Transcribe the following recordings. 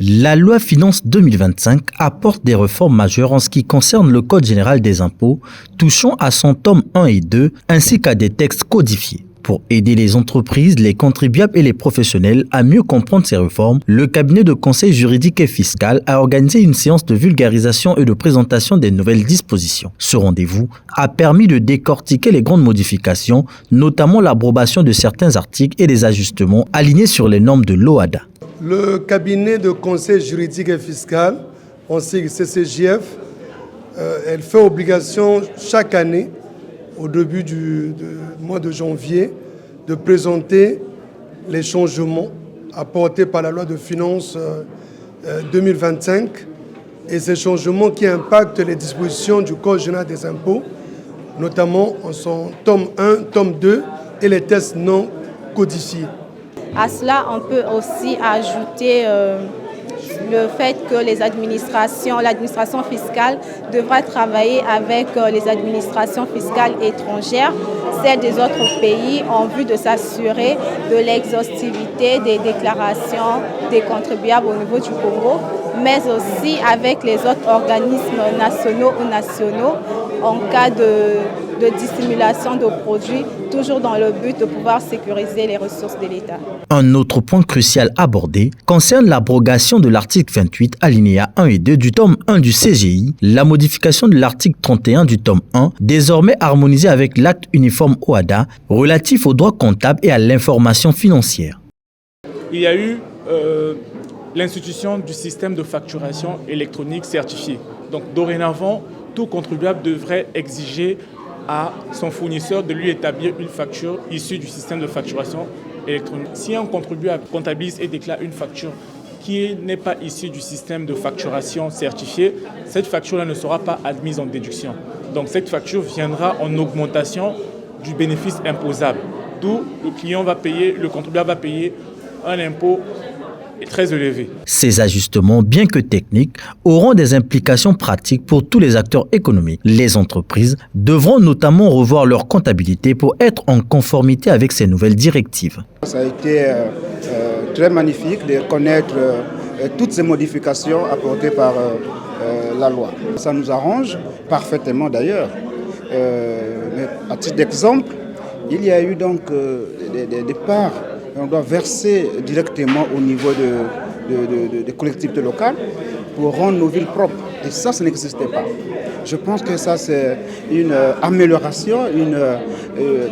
La loi Finances 2025 apporte des réformes majeures en ce qui concerne le Code général des impôts, touchant à son tome 1 et 2, ainsi qu'à des textes codifiés. Pour aider les entreprises, les contribuables et les professionnels à mieux comprendre ces réformes, le cabinet de conseil juridique et fiscal a organisé une séance de vulgarisation et de présentation des nouvelles dispositions. Ce rendez-vous a permis de décortiquer les grandes modifications, notamment l'abrogation de certains articles et des ajustements alignés sur les normes de l'OHADA. Le cabinet de conseil juridique et fiscal, on sigle CCJF, elle fait obligation chaque année, au début du mois de janvier, de présenter les changements apportés par la loi de finances 2025 et ces changements qui impactent les dispositions du Code général des impôts, notamment en son tome 1, tome 2 et les tests non codifiés. À cela, on peut aussi ajouter le fait que l'administration fiscale devra travailler avec les administrations fiscales étrangères, celles des autres pays, en vue de s'assurer de l'exhaustivité des déclarations des contribuables au niveau du Congo, mais aussi avec les autres organismes nationaux ou nationaux en cas de dissimulation de produits, toujours dans le but de pouvoir sécuriser les ressources de l'État. Un autre point crucial abordé concerne l'abrogation de l'article 28, alinéa 1 et 2 du tome 1 du CGI, la modification de l'article 31 du tome 1, désormais harmonisé avec l'acte uniforme OHADA, relatif aux droits comptables et à l'information financière. Il y a eu l'institution du système de facturation électronique certifié. Donc dorénavant, tout contribuable devrait exiger à son fournisseur de lui établir une facture issue du système de facturation électronique. Si un contribuable comptabilise et déclare une facture qui n'est pas issue du système de facturation certifié, cette facture-là ne sera pas admise en déduction. Donc cette facture viendra en augmentation du bénéfice imposable. D'où le contribuable va payer un impôt très élevé. Ces ajustements, bien que techniques, auront des implications pratiques pour tous les acteurs économiques. Les entreprises devront notamment revoir leur comptabilité pour être en conformité avec ces nouvelles directives. Ça a été très magnifique de connaître toutes ces modifications apportées par la loi. Ça nous arrange parfaitement d'ailleurs. Mais à titre d'exemple, il y a eu donc des parts. On doit verser directement au niveau des collectivités locales pour rendre nos villes propres. Et ça n'existait pas. Je pense que ça, c'est une amélioration,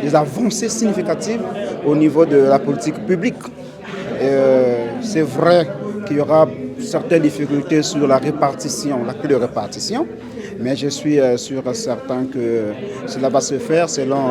des avancées significatives au niveau de la politique publique. C'est vrai qu'il y aura certaines difficultés sur la répartition, la clé de répartition, mais je suis sûr et certain que cela va se faire selon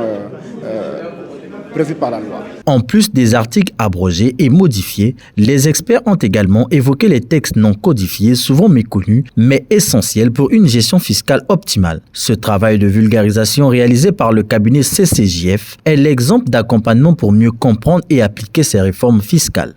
prévu par la loi. En plus des articles abrogés et modifiés, les experts ont également évoqué les textes non codifiés, souvent méconnus, mais essentiels pour une gestion fiscale optimale. Ce travail de vulgarisation réalisé par le cabinet CCJF est l'exemple d'accompagnement pour mieux comprendre et appliquer ces réformes fiscales.